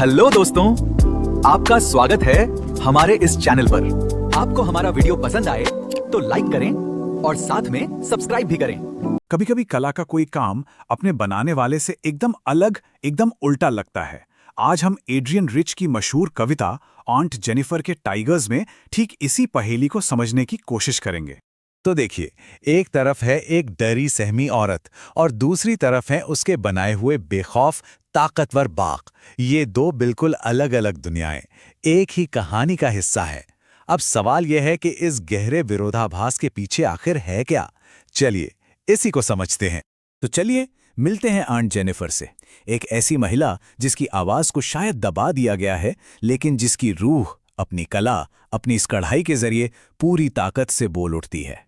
Hello दोस्तों, आपका स्वागत है हमारे इस चैनल पर। आपको हमारा वीडियो पसंद आए तो लाइक करें और साथ में सब्सक्राइब भी करें। कभी कभी कला का कोई काम अपने बनाने वाले से एकदम अलग, एकदम उल्टा लगता है। आज हम एड्रियन रिच की मशहूर कविता ऑन्ट जेनिफर के टाइगर्स में ठीक इसी पहेली को समझने की कोशिश करेंगे। तो देखिए, एक तरफ है एक डरी सहमी औरत और दूसरी तरफ है उसके बनाए हुए बेखौफ ताकतवर बाघ। ये दो बिल्कुल अलग अलग दुनियाएं एक ही कहानी का हिस्सा है। अब सवाल यह है कि इस गहरे विरोधाभास के पीछे आखिर है क्या? चलिए इसी को समझते हैं। तो चलिए मिलते हैं ऑन्ट जेनिफर से, एक ऐसी महिला जिसकी आवाज को शायद दबा दिया गया है, लेकिन जिसकी रूह अपनी कला, अपनी इस कढ़ाई के जरिए पूरी ताकत से बोल उठती है।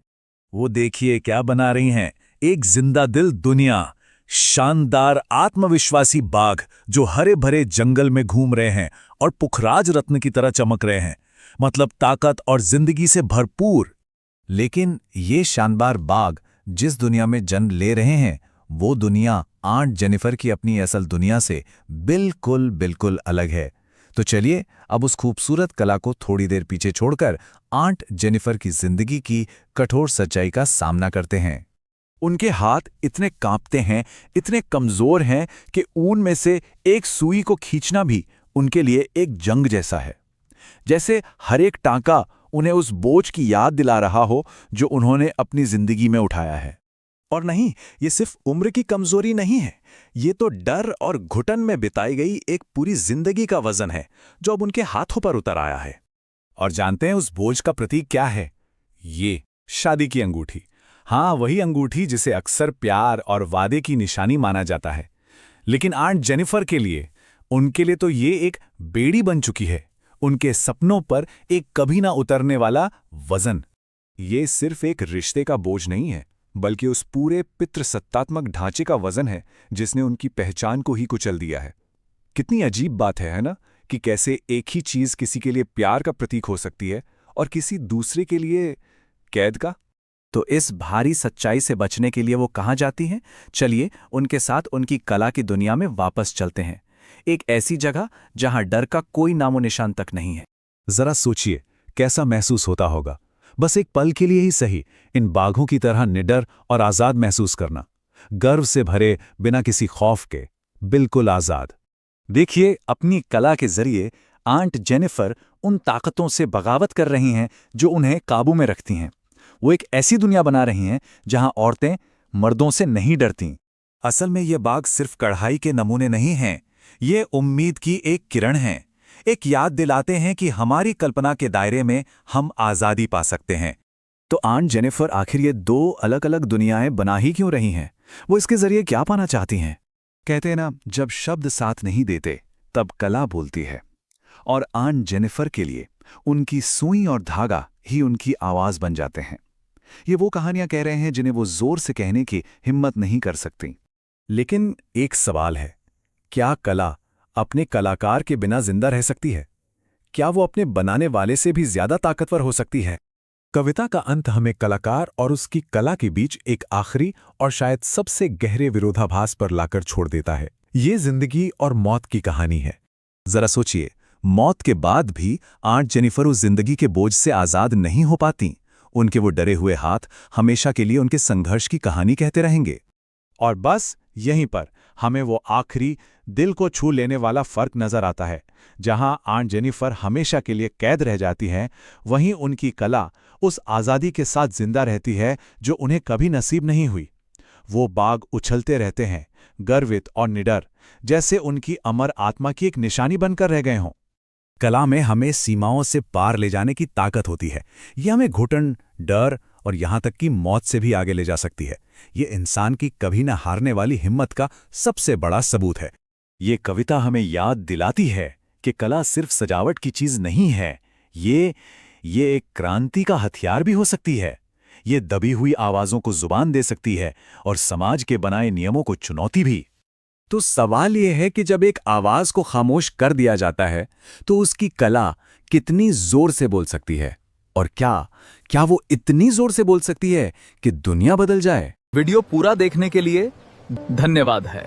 वो देखिए क्या बना रही हैं, एक जिंदा दिल दुनिया, शानदार आत्मविश्वासी बाघ जो हरे भरे जंगल में घूम रहे हैं और पुखराज रत्न की तरह चमक रहे हैं, मतलब ताकत और जिंदगी से भरपूर। लेकिन ये शानदार बाघ जिस दुनिया में जन्म ले रहे हैं, वो दुनिया ऑन्ट जेनिफर की अपनी असल दुनिया से बिल्कुल बिल्कुल अलग है। तो चलिए अब उस खूबसूरत कला को थोड़ी देर पीछे छोड़कर ऑन्ट जेनिफर की जिंदगी की कठोर सच्चाई का सामना करते हैं। उनके हाथ इतने कांपते हैं, इतने कमजोर हैं कि ऊन में से एक सुई को खींचना भी उनके लिए एक जंग जैसा है। जैसे हर एक टांका उन्हें उस बोझ की याद दिला रहा हो जो उन्होंने अपनी जिंदगी में उठाया है। और नहीं, ये सिर्फ उम्र की कमजोरी नहीं है, ये तो डर और घुटन में बिताई गई एक पूरी जिंदगी का वजन है जो अब उनके हाथों पर उतर आया है। और जानते हैं उस बोझ का प्रतीक क्या है? ये शादी की अंगूठी। हाँ, वही अंगूठी जिसे अक्सर प्यार और वादे की निशानी माना जाता है। लेकिन ऑन्ट जेनिफर के लिए, उनके लिए तो ये एक बेड़ी बन चुकी है, उनके सपनों पर एक कभी ना उतरने वाला वजन। ये सिर्फ एक रिश्ते का बोझ नहीं है, बल्कि उस पूरे पितृसत्तात्मक ढांचे का वजन है जिसने उनकी पहचान को ही कुचल दिया है। कितनी अजीब बात है ना, कि कैसे एक ही चीज किसी के लिए प्यार का प्रतीक हो सकती है और किसी दूसरे के लिए कैद का। तो इस भारी सच्चाई से बचने के लिए वो कहाँ जाती हैं? चलिए उनके साथ उनकी कला की दुनिया में वापस चलते हैं, एक ऐसी जगह जहां डर का कोई नामो निशान तक नहीं है। जरा सोचिए कैसा महसूस होता होगा, बस एक पल के लिए ही सही, इन बाघों की तरह निडर और आजाद महसूस करना, गर्व से भरे, बिना किसी खौफ के, बिल्कुल आजाद। देखिए, अपनी कला के जरिए ऑन्ट जेनिफर उन ताकतों से बगावत कर रही हैं जो उन्हें काबू में रखती हैं। वो एक ऐसी दुनिया बना रही हैं जहां औरतें मर्दों से नहीं डरती। असल में ये बाघ सिर्फ कढ़ाई के नमूने नहीं हैं, ये उम्मीद की एक किरण हैं, एक याद दिलाते हैं कि हमारी कल्पना के दायरे में हम आज़ादी पा सकते हैं। तो ऑन्ट जेनिफर आखिर ये दो अलग अलग दुनियाएं बना ही क्यों रही हैं? वो इसके जरिए क्या पाना चाहती हैं? कहते हैं ना, जब शब्द साथ नहीं देते तब कला बोलती है। और ऑन्ट जेनिफर के लिए उनकी सुई और धागा ही उनकी आवाज बन जाते हैं। ये वो कहानियां कह रहे हैं जिन्हें वो जोर से कहने की हिम्मत नहीं कर सकती। लेकिन एक सवाल है, क्या कला अपने कलाकार के बिना जिंदा रह सकती है? क्या वो अपने बनाने वाले से भी ज्यादा ताकतवर हो सकती है? कविता का अंत हमें कलाकार और उसकी कला के बीच एक आखिरी और शायद सबसे गहरे विरोधाभास पर लाकर छोड़ देता है। ये जिंदगी और मौत की कहानी है। जरा सोचिए, मौत के बाद भी ऑन्ट जेनिफर उस जिंदगी के बोझ से आजाद नहीं हो पाती। उनके वो डरे हुए हाथ हमेशा के लिए उनके संघर्ष की कहानी कहते रहेंगे। और बस यहीं पर हमें वो आखिरी दिल को छू लेने वाला फर्क नजर आता है। जहां ऑन्ट जेनिफर हमेशा के लिए कैद रह जाती हैं, वहीं उनकी कला उस आज़ादी के साथ जिंदा रहती है जो उन्हें कभी नसीब नहीं हुई। वो बाघ उछलते रहते हैं, गर्वित और निडर, जैसे उनकी अमर आत्मा की एक निशानी बनकर रह गए हों। कला में हमें सीमाओं से पार ले जाने की ताकत होती है। ये हमें घुटन, डर और यहां तक कि मौत से भी आगे ले जा सकती है। ये इंसान की कभी न हारने वाली हिम्मत का सबसे बड़ा सबूत है। ये कविता हमें याद दिलाती है कि कला सिर्फ सजावट की चीज नहीं है, ये एक क्रांति का हथियार भी हो सकती है। ये दबी हुई आवाजों को जुबान दे सकती है और समाज के बनाए नियमों को चुनौती भी। तो सवाल यह है कि जब एक आवाज को खामोश कर दिया जाता है तो उसकी कला कितनी जोर से बोल सकती है, और क्या वो इतनी जोर से बोल सकती है कि दुनिया बदल जाए? वीडियो पूरा देखने के लिए धन्यवाद है।